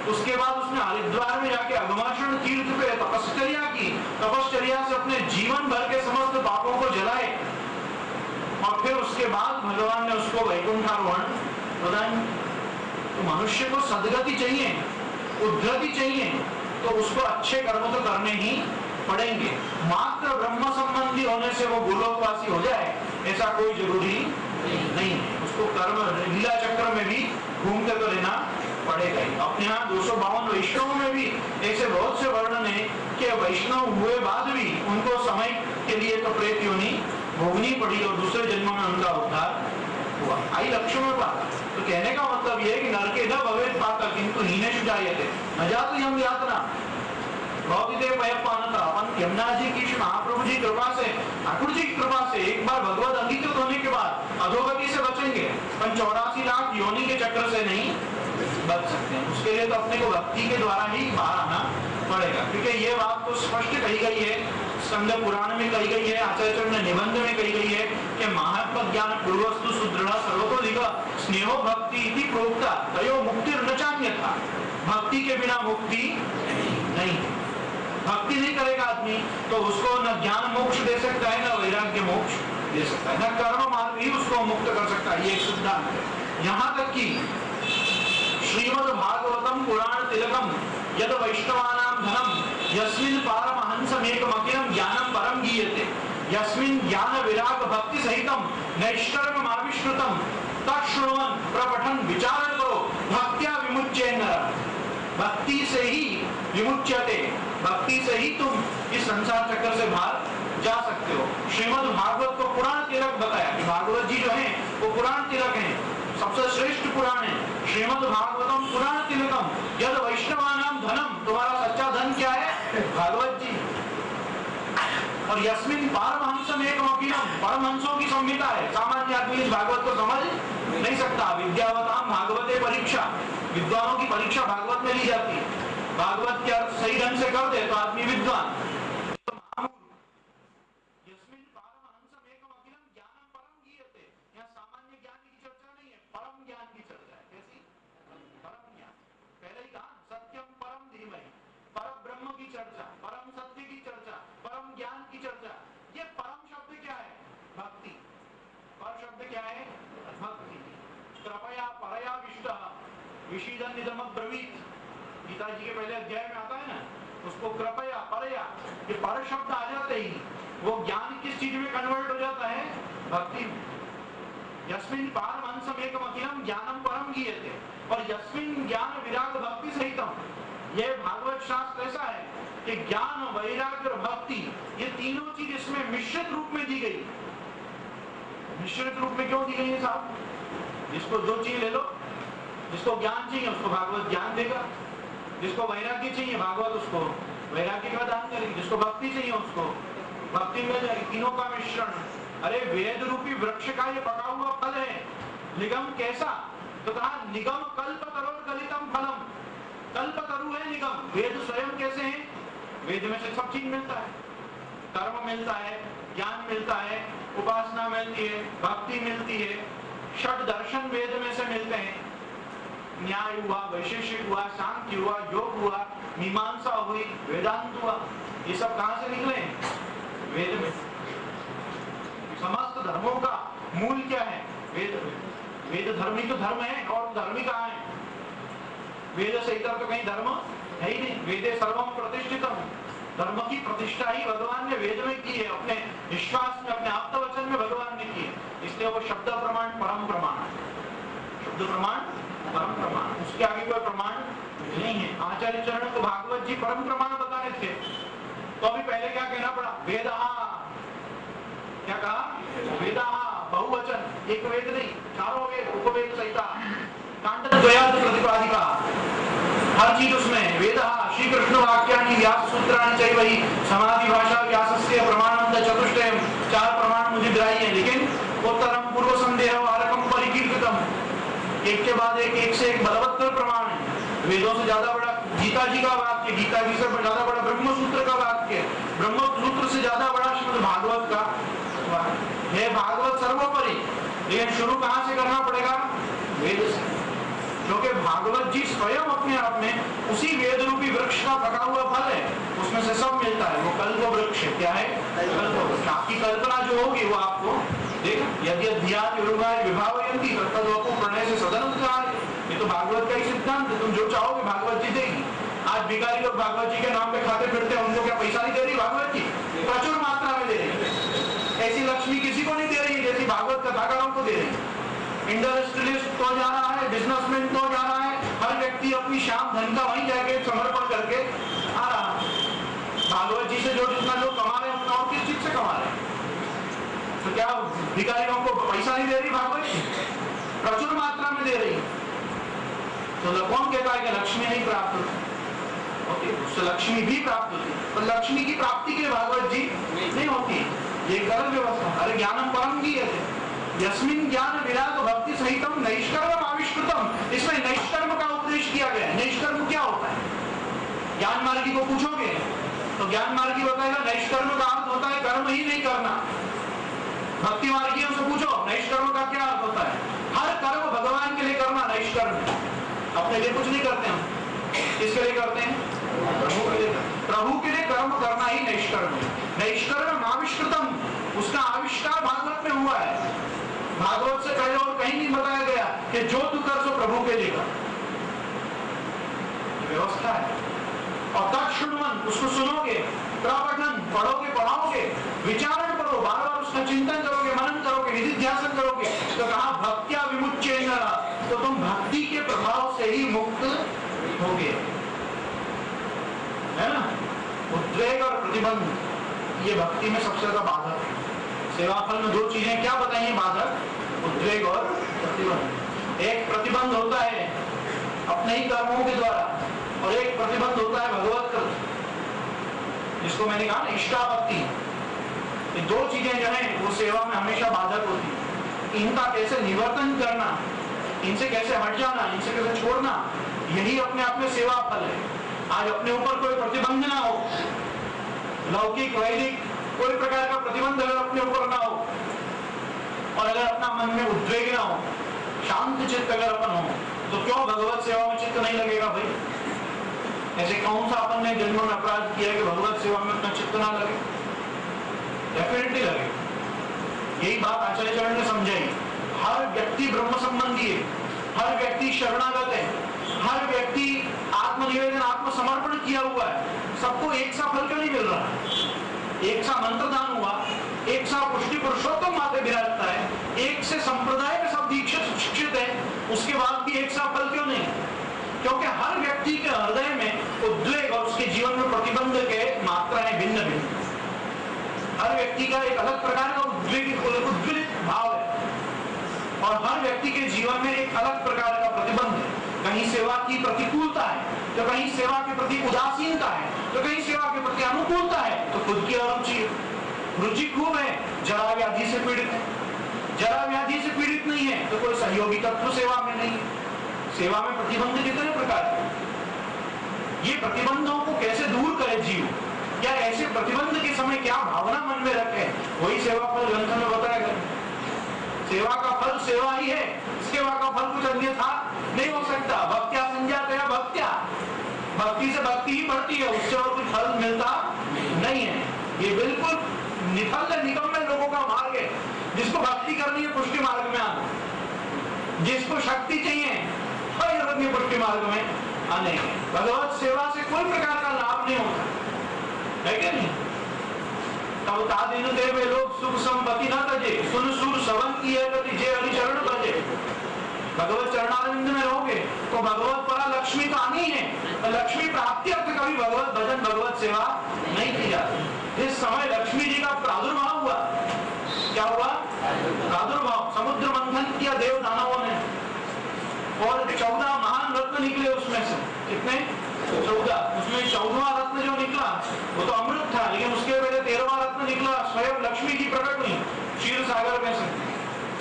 उसके बाद उसने हरिद्वार में जाके अगमाशण तीर्थ पे तपस्या की, तपस्या से अपने जीवन भर के समस्त पापों को जलाए और फिर उसके बाद भगवान ने उसको वैकुंठारोहण प्रदान। तो मनुष्य को सदगति चाहिए, उद्धति चाहिए, तो उसको अच्छे कर्म तो करने ही पड़ेंगे। मात्र ब्रह्म संबंधी होने से वो गोलोकवासी हो जाए ऐसा कोई जरूरी नहीं है। उसको कर्म लीला चक्र में भी घूमते तो लेना पड़ेगा ही। अपने यहाँ 252 वैष्णव में भी ऐसे बहुत से वर्णन है कि वैष्णव हुए बाद भी उनको समय के लिए तो प्रेत योनि भोगनी पड़ी और दूसरे जन्म में उनका उद्धार हुआ। आई लक्ष्य में पाता। तो कहने का मतलब यह है कि नरके न भवेत् पाता किंतु हीनेषु जायते न जातु यम यातना अपन यमुना जी की महाप्रभु जी कृपा से, ठाकुर जी की कृपा से एक बार भगवत अंगीकृत होने के बाद अधोगति से बचेंगे, पर 84 लाख योनि के चक्र से नहीं बच सकते हैं। उसके लिए तो अपने को भक्ति के द्वारा ही बाहर आना पड़ेगा। क्योंकि ये बात तो स्पष्ट कही गई है, स्कंद पुराण में कही गई है, आचार्य ने निबंध में कही गई है कि महात्मा ज्ञान पूर्वस्तु सुदृढ़ सर्वतोधिक स्नेहो भक्ति इति प्रोक्ता तयो मुक्ति न चान्यथा। भक्ति के बिना मुक्ति नहीं। भक्ति नहीं करेगा आदमी तो उसको न ज्ञान मोक्ष दे सकता है, न वैराग्य मोक्ष दे सकता है, न कर्म मार्ग ही उसको मुक्त कर सकता है। ये एक सिद्धांत है। यहाँ तक कि श्रीमद् भागवतम पुराण तिलकम यद वैष्णवानां धनम यस्मिन् पारमहंसमेकमखिलं ज्ञानं परं गीयते यस्मिन् ज्ञान विराग भक्ति सहितं नैष्कर्म्यम् आविष्कृतं तच्छृण्वन् प्रपठन् विचारं करो भक्त्या विमुच्यते नरः। भक्ति से ही विमुच्यते, भक्ति से ही तुम इस संसार चक्र से बाहर जा सकते हो। श्रीमद् भागवत को पुराण तिलक बताया कि भागवत जी जो है वो पुराण तिलक है, सबसे श्रेष्ठ पुराण है। श्रीमद् भागवतम पुराण तिलकम यद वैष्णवानां धनम, तुम्हारा सच्चा धन क्या है? भागवत जी। और यस्मिन् पारमहंसमेकमखिलं, परमहंसों की संहिता है। सामान्य आदमी इस भागवत को समझ नहीं सकता। विद्यावतां भागवते परीक्षा, विद्वानों की परीक्षा भागवत में ली जाती है। भागवत के अर्थ सही ढंग से कर दे तो आदमी विद्वान। यस्मिन् पारमहंसमेकमखिलं ज्ञानं परं गीयते, यहाँ सामान्य ज्ञान की चर्चा नहीं है, परम ज्ञान की चर्चा है। कैसी? परम ज्ञान। पहले ही कहा सत्यम परम धीमहि, परम ब्रह्म की चर्चा, परम सत्य की चर्चा, परम ज्ञान की चर्चा। ये परम शब्द क्या है? भक्ति। पर शब्द क्या है? भक्ति। कृपया परया विष्टः विषीदन्निदम् अब्रवीत्, गीता जी के पहले अध्याय में आता है ना, उसको कृपया परया, ये पर शब्द आ जाते ही वो ज्ञान किस चीज में कन्वर्ट हो जाता है? भक्ति में। यस्मिन् पारमहंसमेकमखिलं ज्ञानं परं गीयते, और यस्मिन् ज्ञान विराग भक्ति सहितम, ये भागवत शास्त्र ऐसा है कि ज्ञान वैराग्य और भक्ति ये तीनों चीज इसमें मिश्रित रूप में दी गई। मिश्रित रूप में क्यों दी गई है साहब? जिसको जो चीज ले लो, जिसको ज्ञान चाहिए उसको भागवत ज्ञान देगा, जिसको वैराग्य चाहिए भागवत उसको वैराग्य का दान करेगी, जिसको भक्ति चाहिए उसको भक्ति मिल जाएगी। तीनों का मिश्रण। अरे वेद रूपी वृक्ष का ये पका हुआ फल है। निगम कैसा? तो कहा निगम कल्पतरोर गलितम फलम, कल्पतरु है निगम। वेद स्वयं कैसे हैं? वेद में से सब चीज मिलता है, कर्म मिलता है, ज्ञान मिलता है, उपासना मिलती है, भक्ति मिलती है, षट दर्शन वेद में से मिलते हैं। न्याय हुआ, वैशेषिक हुआ, सांख्य हुआ, योग हुआ, मीमांसा हुई, वेदांत हुआ। ये सब कहां से निकले? वेद में। समस्त धर्मों का मूल क्या है? वेद में। वेद धर्म ही तो धर्म है, और धर्म ही कहाँ है? वेद से इतर तो कहीं धर्म है ही नहीं। वेदे सर्वम प्रतिष्ठितम, धर्म की प्रतिष्ठा ही भगवान ने वेद में की है, अपने विश्वास में, अपने आप्त वचन में भगवान ने की है। इसलिए वो शब्द प्रमाण परम प्रमाण है। शब्द प्रमाण परम प्रमाण, उसके आगे कोई प्रमाण नहीं है। आचार्य चरण को भागवत जी परम प्रमाण बता रहे थे, तो अभी पहले क्या कहना पड़ा? वेदः, क्या कहा? वेदः बहुवचन, एक वेद नहीं, चारों वेद, उपवेद संहिता, कांडद्वयात् प्रतिपादिका, हर चीज उसमें। वेदः श्री कृष्ण वाक्यानि व्यास सूत्राणि चैव हि समाधि भाषा व्यासस्य प्रमाणं चतुष्टयम्, चार प्रमाण मुझे ग्राह्य है। लेकिन उत्तरम पूर्व संदेह वारकम परिकीर्तितम, एक के बाद एक से एक बलवत्तर प्रमाण है। वेदों से ज्यादा बड़ा गीता जी का वाक्य, गीता जी से ज्यादा बड़ा ब्रह्म सूत्र का वाक्य, ब्रह्म सूत्र से ज्यादा बड़ा श्रीमद् भागवत का है। भागवत सर्वोपरि, लेकिन शुरू कहां से करना पड़ेगा? वेद से, क्योंकि भागवत जी स्वयं अपने आप में उसी वेद रूपी वृक्ष का पका हुआ फल है, उसमें से सब मिलता है। वो कल्प वृक्ष क्या है? कल्प वृक्ष। आपकी कल्पना जो होगी वो आपको देखो, यदि अध्यात्म विभावयन्ति तत्तद्वपु प्रणय से सदन उत्कार। ये तो भागवत का ही सिद्धांत है, तुम जो चाहोगे भागवत जी देगी। आज भिखारी लोग भागवत जी के नाम पे खाते फिरते हैं, उनको क्या पैसा नहीं दे रही भागवत जी? प्रचुर मात्रा में दे रही है। ऐसी लक्ष्मी किसी को नहीं दे रही जैसी भागवत कथाकारों को दे रही है। इंडस्ट्रियलिस्ट तो जा रहा है, बिजनेसमैन तो जा रहा है, हर व्यक्ति अपनी शाम धन का वहीं जाके समर्पण करके आ रहा है। भागवत जी से जो जितना जो कमा रहे हैं उतना और किस चीज से कमा रहे हैं? तो क्या भिखारियों को पैसा नहीं दे रही भागवत जी? प्रचुर मात्रा में दे रही। तो कौन कहता है कि लक्ष्मी नहीं प्राप्त होती? उससे लक्ष्मी भी प्राप्त होती है, पर लक्ष्मी की प्राप्ति के लिए भागवत जी नहीं होती। ये गलत व्यवस्था। अरे ज्ञानम परम गीयते यस्मिन् ज्ञान विराग भक्ति सहितम नैष्कर्म्यम् आविष्कृतम, इसमें नैष्कर्म का उपदेश किया गया है। नैष्कर्म क्या होता है? ज्ञान मार्गी को पूछोगे ज्ञान मार्गी बताएगा नैष्कर्म का अर्थ होता है कर्म ही नहीं करना। भक्ति मार्गियों से पूछो नैष्कर्म का क्या अर्थ होता है। हर कर्म भगवान के लिए करना नैष्कर्म, अपने लिए कुछ नहीं करते हम। किसके लिए करते हैं? प्रभु के लिए। प्रभु के लिए कर्म करना ही नैष्कर्म है। नैष्कर्म आविष्कृतम, उसका आविष्कार भागवत में हुआ है। भागवत से पहले और कहीं नहीं बताया गया कि जो तू कर सो प्रभु के लिए कर, व्यवस्था है। और तत्शुण्वन, उसको सुनोगे, प्रपठन, पढ़ोगे पढ़ाओगे, विचारण करो, बार बार उसका चिंतन करोगे, मनन करोगे, निधिध्यासन करोगे, तो कहा भक्त्या विमुच्येन, तो तुम भक्ति के प्रभाव से ही मुक्त होगे, है ना। उद्वेग और प्रतिबंध, ये भक्ति में सबसे ज्यादा बाधक है। सेवा फल में दो चीजें क्या बताइए बाधक, उद्वेग और प्रतिबंध। एक प्रतिबंध होता है अपने ही कर्मों के द्वारा, और एक प्रतिबंध होता है भगवत कर्म, जिसको मैंने कहा ना इष्टापत्ति। ये दो चीजें जो है वो सेवा में हमेशा बाधक होती है। इनका कैसे निवर्तन करना, इनसे कैसे हट जाना, इनसे कैसे छोड़ना, यही अपने आप में सेवा फल है। आज अपने ऊपर कोई प्रतिबंध ना हो, लौकिक वैदिक कोई प्रकार का प्रतिबंध अगर अपने ऊपर ना हो, और अगर अपना मन में उद्वेग ना हो, शांत चित्त अगर अपन हो, तो क्यों भगवत सेवा में चित्त नहीं लगेगा भाई। ऐसे कौन सा अपन ने जन्म में अपराध किया कि भगवत सेवा में अपना चित्त ना लगे, डेफिनेटली लगे। यही बात आचार्य चरण ने समझाई। हर व्यक्ति ब्रह्म संबंधी है, हर व्यक्ति शरणागत है, हर व्यक्ति आत्मनिवेदन आत्मसमर्पण किया हुआ है। सबको एक सा फल क्यों नहीं मिल रहा? एक सा मंत्रदान हुआ, एक सा पुष्टि पुरुषोत्तम माते विराजता है, एक से संप्रदाय में सब दीक्षित शिक्षित है, उसके बाद भी एक सा फल क्यों नहीं? क्योंकि हर व्यक्ति के हृदय में उद्वेग और उसके जीवन में प्रतिबंध के मात्राएं भिन्न भिन्न। हर व्यक्ति का एक अलग प्रकार का उद्वेलित भाव है, और हर व्यक्ति के जीवन में एक अलग प्रकार का प्रतिबंध है। कहीं सेवा की प्रतिकूलता है, तो कहीं सेवा के प्रति उदासीनता है, तो कहीं सेवा के प्रति अनुकूलता है, तो खुद की अरुचि है। रुचि खूब है, जरा व्याधि से पीड़ित है, जरा व्याधि से पीड़ित नहीं है, तो कोई सहयोगी तत्व सेवा में नहीं है। सेवा में प्रतिबंध कितने प्रकार के, ये प्रतिबंधों को कैसे दूर करे जीव, क्या ऐसे प्रतिबंध के समय क्या भावना मन में रखे, वही सेवा फल ग्रंथ में बताया गया। सेवा का फल सेवा ही है, सेवा का फल कुछ अन्यथा नहीं हो सकता। भक्त्या संजातया भक्त्या, भक्ति से भक्ति ही बढ़ती है, उससे और कुछ फल मिलता नहीं है। ये बिल्कुल निफल निकम्मे लोगों का मार्ग है। जिसको भक्ति करनी है पुष्टि मार्ग में आना, जिसको शक्ति चाहिए पुष्टि मार्ग में आने। भगवत सेवा से कोई प्रकार का लाभ नहीं होता है क्या नहीं? तब तादिन देवे लोग सुख संपत्ति न तजे, सुन सुर सवन की है गति जे हरि चरण बजे। भगवत चरणारविंद में रहोगे तो भगवत परा लक्ष्मी तो आनी है, तो लक्ष्मी प्राप्ति अर्थ कभी भगवत भजन भगवत सेवा नहीं की जाती। जिस समय लक्ष्मी जी का प्रादुर्भाव हुआ, क्या हुआ? प्रादुर्भाव, समुद्र मंथन किया देव दानवों ने, और 14 महान रत्न निकले उसमें से। कितने? 14। उसमें 14वां रत्न जो निकला वो तो अमृत था, लेकिन उसके पहले 13वां रत्न निकला, स्वयं लक्ष्मी जी प्रकट हुई क्षीर सागर में से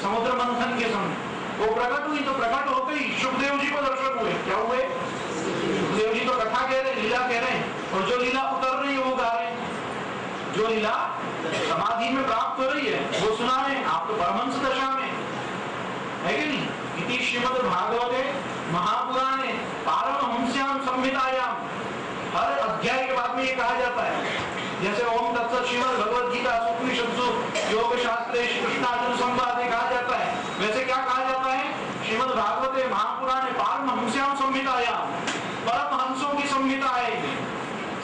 समुद्र मंथन के समय। वो प्रकट हुई, तो प्रकट होते ही सुखदेव जी को दर्शन हुए। क्या हुए? सुखदेव जी तो कथा कह रहे, लीला कह रहे हैं, और जो लीला उतर रही है वो गा रहे हैं। जो लीला समाधि में प्राप्त हो रही है वो सुना रहे हैं। आप तो परमहंस दशा में है कि नहीं? इति श्रीमद् भागवते महापुराणे पारमहंस्याम संहितायाम, हर अध्याय के बाद में ये कहा जाता है, जैसे ओम तत्सत श्रीमद् भगवद गीता उपनिषत्सु योग शास्त्रे कृष्णार्जुन संवादे कहा जाता है, वैसे क्या कहा जाता है? श्रीमद् भागवते महापुराणे पारमहंस्याम संहितायाम, परमहंसों की संहिता है।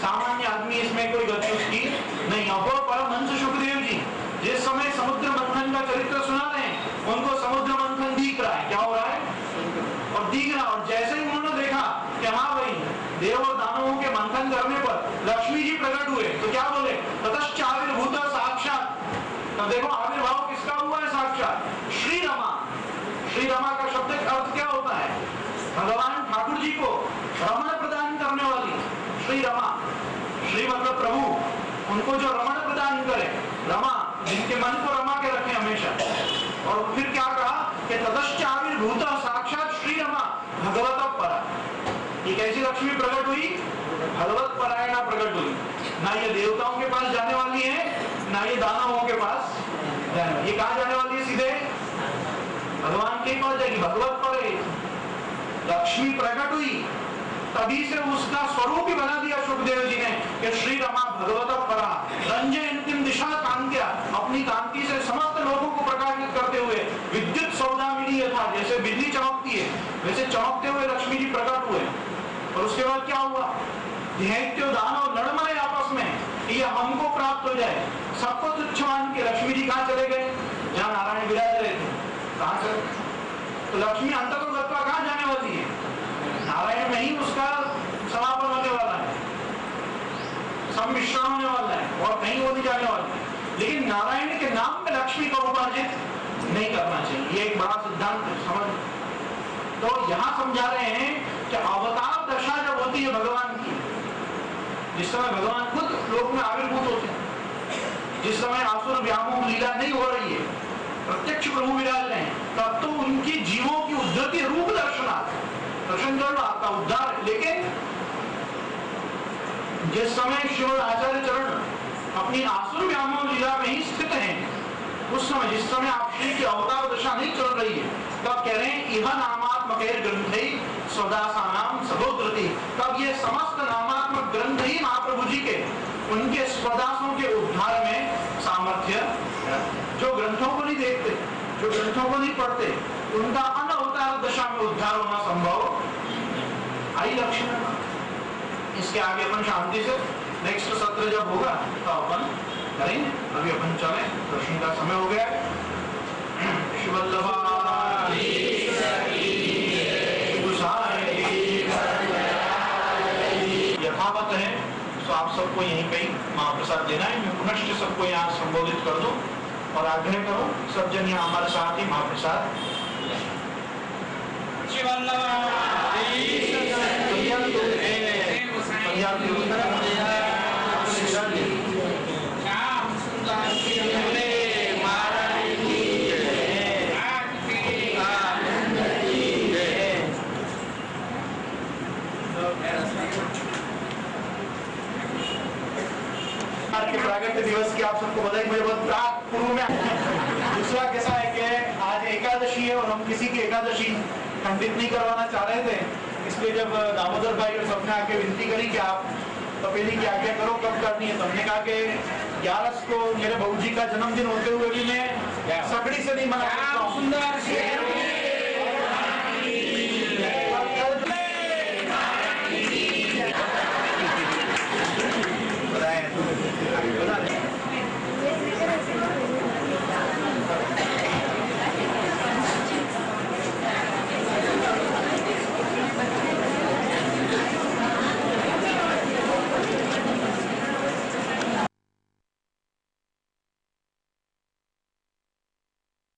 सामान्य आदमी इसमें कोई गति उसकी नहीं। अब परमहंस सुखदेव जी जिस समय समुद्र मंथन का चरित्र सुना रहे हैं, उनको समुद्र मंथन दिख रहा है। क्या हो रहा है? और दिख रहा, और जैसे ही उन्होंने देखा कि हाँ भाई देव और दानवों के मंथन करने पर लक्ष्मी जी प्रकट हुए, तो क्या बोले? ततश्च आविर्भूत साक्षात। तो देखो आविर्भाव किसका हुआ है? साक्षात श्री रमा। श्री रमा का शब्द अर्थ क्या होता है? भगवान ठाकुर जी को रमण प्रदान करने वाली श्री रमा। श्री मतलब प्रभु, उनको जो रमण प्रदान करे, रमा, जिनके मन को रमा के रखे हमेशा। और फिर क्या कहा कि ततश्च आविर्भूत साक्षात श्री रमा भगवत परा। ये कैसी लक्ष्मी प्रकट हुई? भगवत परायणा प्रकट हुई। ना ये देवताओं के पास जाने वाली है, ना ये दानवों के पास जाने वाली। ये कहाँ जाने वाली है? सीधे भगवान के पास जाएगी, भगवत पर। लक्ष्मी प्रकट हुई, तभी से उसका स्वरूप ही बना दिया सुखदेव जी ने कि श्री रमा भगवत परा रंजय अंतिम दिशा कांत्या, अपनी कांति से समस्त लोगों को प्रकाशित करते हुए विद्युत सौदामिनी था, जैसे बिजली चमकती है वैसे चमकते हुए लक्ष्मी जी प्रकट हुए। और उसके बाद क्या हुआ? दैत्य दानव लड़ मरे आपस में, ये हमको प्राप्त हो जाए, सबको तुच्छ मान के लक्ष्मी जी कहाँ चले गए? जहाँ नारायण विराज रहे थे, कहाँ चले? तो लक्ष्मी अंततः तत्व कहाँ जाने वाली है? नारायण में ही उसका समापन होने वाला है, सम्मिश्रण होने वाला है, और कहीं वो नहीं जाने वाला है। लेकिन नारायण के नाम में लक्ष्मी का उपार्जित नहीं करना चाहिए, ये एक बड़ा सिद्धांत समझ। तो यहाँ समझा रहे हैं कि अवतार दशा जब होती है भगवान की, जिस समय भगवान खुद लोक में आविर्भूत होते हैं, जिस समय आसुर व्यामोह लीला नहीं हो रही है, प्रत्यक्ष प्रभु विराज रहे हैं, तब तो उनकी जीवों की उद्धति रूप दर्शनार्थ दर्शन करना आपका उद्धार है। लेकिन जिस समय श्रीमद आचार्य चरण अपनी आसुर व्यामोह लीला में ही स्थित हैं, उस समय जिस समय आप श्री की अवतार दशा नहीं चल रही है, तब कह रहे हैं यह नामात्मक ग्रंथे स्वदासानाम सहोदृति, तब ये समस्त नामात्मक ग्रंथ ही महाप्रभु जी के उनके स्वदासों के उद्धार में सामर्थ्य। जो ग्रंथों को नहीं देखते, जो ग्रंथों को नहीं पढ़ते, उनका अनवतार दशा में उद्धार होना संभव आई लक्ष्मण। इसके आगे अपन शांति से नेक्स्ट सत्र जब होगा तो अपन करेंगे। अभी अपन चले, दर्शन का समय हो गया। शिवल्लभा यथावत है, तो आप सबको यहीं पे महाप्रसाद देना है। मैं पुनश्च सबको यहाँ संबोधित कर दूं और आग्रह करो सब जन यहाँ हमारे साथ ही महाप्रसाद। प्रागट्य दिवस की आप सबको बधाई। मुझे बहुत पूर्व में दूसरा कैसा है कि आज एकादशी है और हम किसी की एकादशी खंडित नहीं करवाना चाह रहे थे, इसलिए जब दामोदर भाई और सबने आके विनती करी कि आप तपेली की आज्ञा करो कब करनी है, तो हमने कहा कि 11 को मेरे बहू जी का जन्मदिन होते हुए भी मैं सकड़ी से नहीं मना सकता हूं। सुंदर